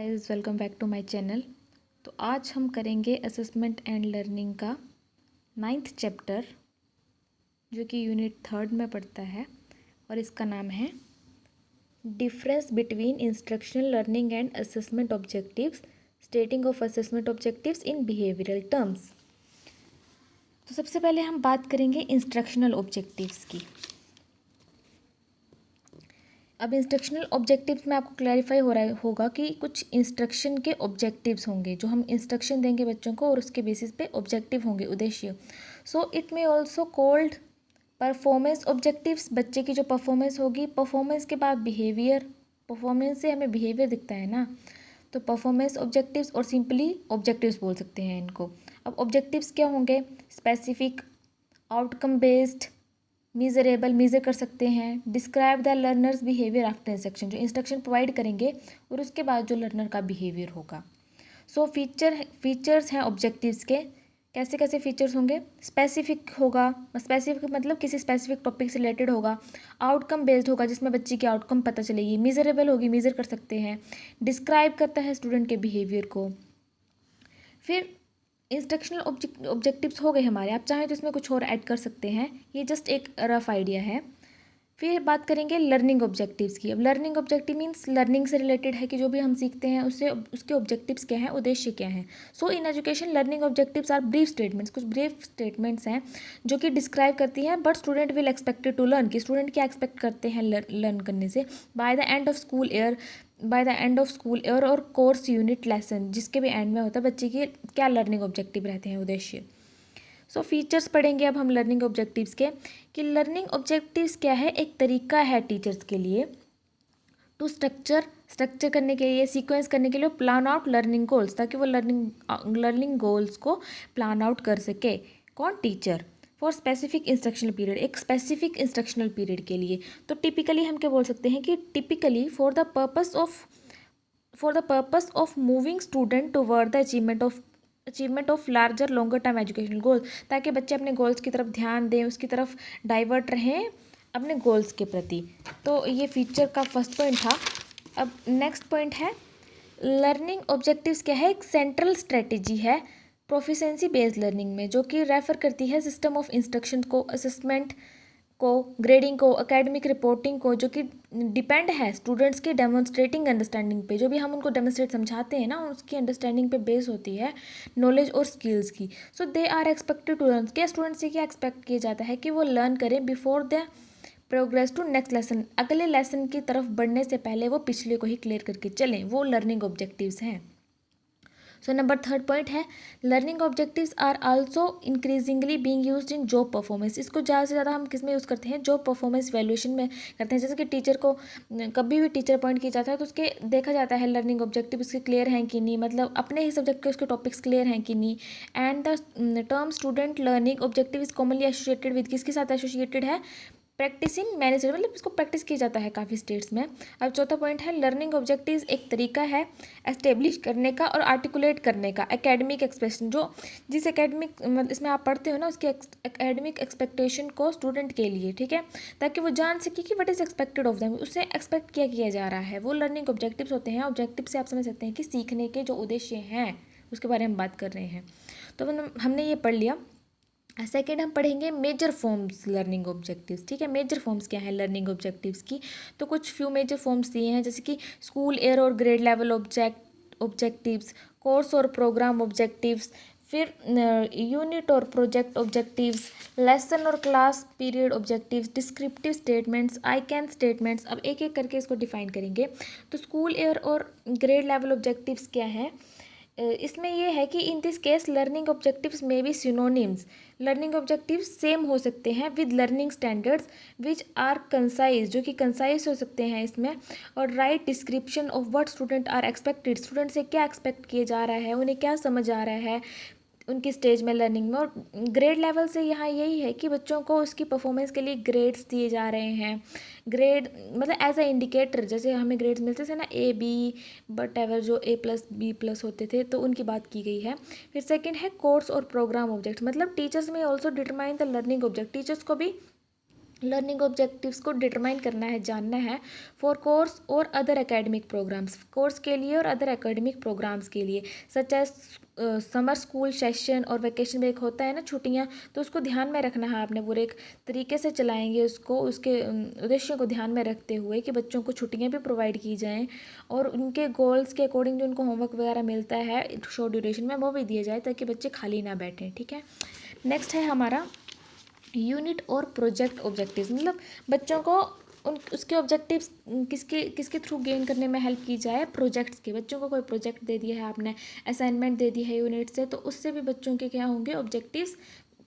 Guys, welcome back to my channel. तो आज हम करेंगे असेसमेंट एंड लर्निंग का 9th चैप्टर, जो कि यूनिट 3 में पड़ता है और इसका नाम है difference between instructional learning and assessment objectives, स्टेटिंग of assessment objectives in behavioural terms. तो सबसे पहले हम बात करेंगे इंस्ट्रक्शनल ऑब्जेक्टिव्स की। अब इंस्ट्रक्शनल ऑब्जेक्टिव्स में आपको क्लैरिफाई हो रहा होगा कि कुछ इंस्ट्रक्शन के ऑब्जेक्टिव्स होंगे जो हम इंस्ट्रक्शन देंगे बच्चों को और उसके बेसिस पे ऑब्जेक्टिव होंगे, उद्देश्य। So it may also called performance objectives. बच्चे की जो परफॉर्मेंस होगी, परफॉर्मेंस के बाद बिहेवियर, परफॉर्मेंस से हमें बिहेवियर दिखता है ना, तो परफॉर्मेंस ऑब्जेक्टिव्स और सिंपली ऑब्जेक्टिव्स बोल सकते हैं इनको। अब ऑब्जेक्टिव्स क्या होंगे? Specific, outcome based, measurable, measure कर सकते हैं। Describe the learners behaviour after instruction, जो इंस्ट्रक्शन प्रोवाइड करेंगे और उसके बाद जो लर्नर का बिहेवियर होगा। सो फीचर्स हैं ऑब्जेक्टिव्स के। कैसे कैसे फीचर्स होंगे? स्पेसिफिक होगा, स्पेसिफिक मतलब किसी स्पेसिफिक टॉपिक से रिलेटेड होगा। आउटकम बेस्ड होगा, जिसमें बच्चे की आउटकम पता चलेगी। मीजरेबल होगी, मीज़र कर सकते हैं। डिस्क्राइब करता है स्टूडेंट के बिहेवियर को। फिर इंस्ट्रक्शनल ऑब्जेक्टिव्स हो गए हमारे। आप चाहें तो इसमें कुछ और ऐड कर सकते हैं, ये जस्ट एक रफ आइडिया है। फिर बात करेंगे लर्निंग ऑब्जेक्टिव्स की। अब लर्निंग ऑब्जेक्टिव मीन्स लर्निंग से रिलेटेड है कि जो भी हम सीखते हैं उससे उसके ऑब्जेक्टिव्स क्या हैं, उद्देश्य क्या हैं। So in education learning objectives are brief statements. कुछ ब्रीफ स्टेटमेंट्स हैं जो कि डिस्क्राइब करती हैं but student will expected to learn, कि स्टूडेंट क्या एक्सपेक्ट करते हैं लर्न करने से by the end of school year और कोर्स यूनिट लेसन, जिसके भी एंड में होता है बच्चे की क्या लर्निंग ऑब्जेक्टिव रहते हैं, उद्देश्य। सो फीचर्स पढ़ेंगे अब हम लर्निंग ऑब्जेक्टिव्स के, कि लर्निंग ऑब्जेक्टिव्स क्या है। एक तरीका है टीचर्स के लिए टू स्ट्रक्चर करने के लिए, सीक्वेंस करने के लिए, प्लान आउट लर्निंग गोल्स, ताकि वो लर्निंग गोल्स को प्लान आउट कर सके। कौन? Teacher. For specific instructional period, एक स्पेसिफिक इंस्ट्रक्शनल पीरियड के लिए। तो टिपिकली हम क्या बोल सकते हैं कि typically for the purpose of moving student toward the achievement of larger longer term educational goal, ताकि बच्चे अपने गोल्स की तरफ ध्यान दें, उसकी तरफ डाइवर्ट रहें अपने गोल्स के प्रति। तो ये फीचर का फर्स्ट पॉइंट था। अब नेक्स्ट पॉइंट है लर्निंग ऑब्जेक्टिव्स क्या है। एक सेंट्रल स्ट्रेटेजी है प्रोफिशिएंसी बेस्ड लर्निंग में, जो कि रेफर करती है सिस्टम ऑफ इंस्ट्रक्शन को, असेसमेंट को, ग्रेडिंग को, एकेडमिक रिपोर्टिंग को, जो कि डिपेंड है स्टूडेंट्स की डेमोन्स्ट्रेटिंग अंडरस्टैंडिंग पे। जो भी हम उनको डेमोन्स्ट्रेट समझाते हैं ना, उसकी अंडरस्टैंडिंग पे बेस होती है नॉलेज और स्किल्स की। So they are expected to learn, क्या स्टूडेंट से क्या एक्सपेक्ट किया जाता है कि वो लर्न करें before the progress to next lesson, अगले लेसन की तरफ बढ़ने से पहले वो पिछले को ही क्लियर करके चलें। वो लर्निंग ऑब्जेक्टिव्स हैं। सो नंबर 3 पॉइंट है learning objectives are also increasingly being used in job performance. इसको ज़्यादा से ज़्यादा हम किस में यूज़ करते हैं? जॉब परफॉर्मेंस वैल्यूएशन में करते हैं। जैसे कि टीचर को कभी भी टीचर अपॉइंट किया जाता है तो उसके देखा जाता है लर्निंग ऑब्जेक्टिव उसके क्लियर हैं कि नहीं, मतलब अपने ही सब्जेक्ट के उसके टॉपिक्स क्लियर हैं कि नहीं। And the term student learning objective is commonly associated with, किसके साथ एसोसिएटेड है? प्रैक्टिस इन मैनी स्टेट, मतलब इसको प्रैक्टिस किया जाता है काफ़ी स्टेट्स में। अब चौथा पॉइंट है लर्निंग ऑब्जेक्टिव्स एक तरीका है एस्टेब्लिश करने का और आर्टिकुलेट करने का एकेडमिक एक्सप्रेशन, जो जिस एकेडमिक मतलब इसमें आप पढ़ते हो ना, उसकी एकेडमिक एक्सपेक्टेशन को स्टूडेंट के लिए, ठीक है, ताकि वो जान सके कि what is expected of them, उससे एक्सपेक्ट क्या किया जा रहा है। वो लर्निंग ऑब्जेक्टिव्स होते हैं। ऑब्जेक्टिव से आप समझ सकते हैं कि सीखने के जो उद्देश्य हैं उसके बारे में बात कर रहे हैं। तो हमने ये पढ़ लिया। सेकेंड हम पढ़ेंगे मेजर फॉर्म्स लर्निंग ऑब्जेक्टिव्स, ठीक है। मेजर फॉर्म्स क्या है लर्निंग ऑब्जेक्टिव्स की? तो कुछ फ्यू मेजर फॉर्म्स दिए हैं, जैसे कि स्कूल ईयर और ग्रेड लेवल ऑब्जेक्टिव्स, कोर्स और प्रोग्राम ऑब्जेक्टिव्स, फिर यूनिट और प्रोजेक्ट ऑब्जेक्टिव्स, लेसन और class period objectives, descriptive statements, I can statements. अब एक एक करके इसको डिफाइन करेंगे। तो स्कूल ईयर और ग्रेड लेवल ऑब्जेक्टिव्स क्या है? इसमें यह है कि in this case learning objectives में be synonyms, learning objectives same हो सकते हैं with learning standards which are concise, जो कि कंसाइज हो सकते हैं इसमें, और write description of what student are expected, student से क्या एक्सपेक्ट किया जा रहा है, उन्हें क्या समझ आ रहा है उनकी स्टेज में लर्निंग में। और ग्रेड लेवल से यहाँ यही है कि बच्चों को उसकी परफॉर्मेंस के लिए ग्रेड्स दिए जा रहे हैं। ग्रेड मतलब एज अ इंडिकेटर, जैसे हमें ग्रेड्स मिलते थे ना ए बी बट एवर, जो A+B+ होते थे, तो उनकी बात की गई है। फिर सेकंड है कोर्स और प्रोग्राम ऑब्जेक्ट, मतलब टीचर्स में also determine the learning object, teachers को भी लर्निंग ऑब्जेक्टिव्स को डिटरमाइन करना है, जानना है फॉर कोर्स और अदर एकेडमिक प्रोग्राम्स, कोर्स के लिए और अदर एकेडमिक प्रोग्राम्स के लिए, such as summer school session और वेकेशन ब्रेक होता है ना, छुट्टियां, तो उसको ध्यान में रखना है आपने, पूरे एक तरीके से चलाएंगे उसको, उसके उद्देश्य को ध्यान में रखते हुए कि बच्चों को छुट्टियां भी प्रोवाइड की जाएँ और उनके गोल्स के अकॉर्डिंग जो उनको होमवर्क वगैरह मिलता है शॉर्ट ड्यूरेशन में वो भी दिया जाए ताकि बच्चे खाली ना बैठें। ठीक है, नेक्स्ट है हमारा यूनिट और प्रोजेक्ट ऑब्जेक्टिव्स, मतलब बच्चों को उन उसके ऑब्जेक्टिव्स किसके किसके थ्रू गेन करने में हेल्प की जाए, प्रोजेक्ट्स के। बच्चों को कोई प्रोजेक्ट दे दिया है आपने, असाइनमेंट दे दी है यूनिट से, तो उससे भी बच्चों के क्या होंगे, ऑब्जेक्टिव्स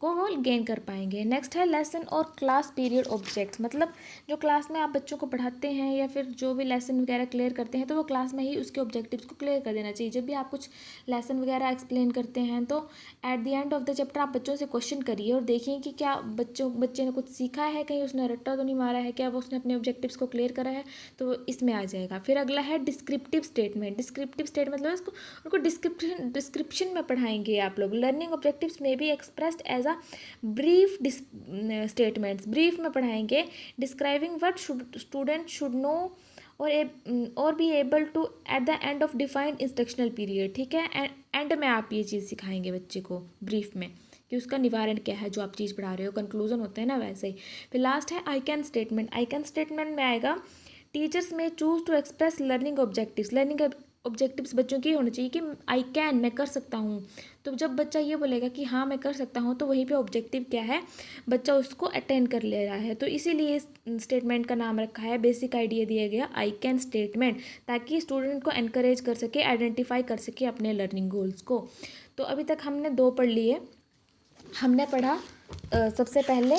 को वो गेन कर पाएंगे। नेक्स्ट है लेसन और क्लास पीरियड ऑब्जेक्ट्स, मतलब जो क्लास में आप बच्चों को पढ़ाते हैं या फिर जो भी लेसन वगैरह क्लियर करते हैं तो वो क्लास में ही उसके ऑब्जेक्टिव्स को क्लियर कर देना चाहिए। जब भी आप कुछ लेसन वगैरह एक्सप्लेन करते हैं तो eight the end of the chapter आप बच्चों से क्वेश्चन करिए और देखिए कि क्या बच्चे ने कुछ सीखा है, कहीं उसने रट्टा तो नहीं मारा है, क्या वो उसने अपने ऑब्जेक्टिव्स को क्लियर करा है, तो इसमें आ जाएगा। फिर अगला है डिस्क्रिप्टिव स्टेटमेंट। डिस्क्रिप्टिव स्टेट मतलब इसको उनको डिस्क्रिप्शन में पढ़ाएंगे आप लोग। लर्निंग ऑब्जेक्टिव्स में be expressed as a brief statements, brief में पढ़ाएंगे, describing what student should know और be able to at the end of defined instructional period. ठीक है, एंड में आप ये चीज़ सिखाएंगे बच्चे को ब्रीफ में कि उसका निवारण क्या है, जो आप चीज़ पढ़ा रहे हो, कंक्लूजन होता है ना वैसे ही। फिर लास्ट है I can statement. I can statement में आएगा टीचर्स में choose to express learning objectives. Learning objectives बच्चों की होने चाहिए कि आई कैन, मैं कर सकता हूँ। तो जब बच्चा ये बोलेगा कि हाँ मैं कर सकता हूँ, तो वहीं पे ऑब्जेक्टिव क्या है, बच्चा उसको अटेंड कर ले रहा है। तो इसीलिए इस स्टेटमेंट का नाम रखा है, बेसिक आइडिया दिया गया आई कैन स्टेटमेंट, ताकि स्टूडेंट को एनकरेज कर सके, आइडेंटिफाई कर सके अपने लर्निंग गोल्स को। तो अभी तक हमने 2 पढ़ लिए। हमने पढ़ा सबसे पहले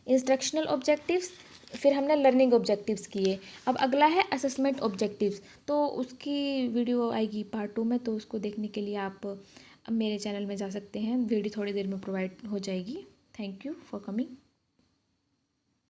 इंस्ट्रक्शनल ऑब्जेक्टिव्स, फिर हमने लर्निंग ऑब्जेक्टिव्स किए। अब अगला है असेसमेंट ऑब्जेक्टिव्स, तो उसकी वीडियो आएगी पार्ट 2 में, तो उसको देखने के लिए आप अब मेरे चैनल में जा सकते हैं, वीडियो थोड़ी देर में प्रोवाइड हो जाएगी। Thank you for coming.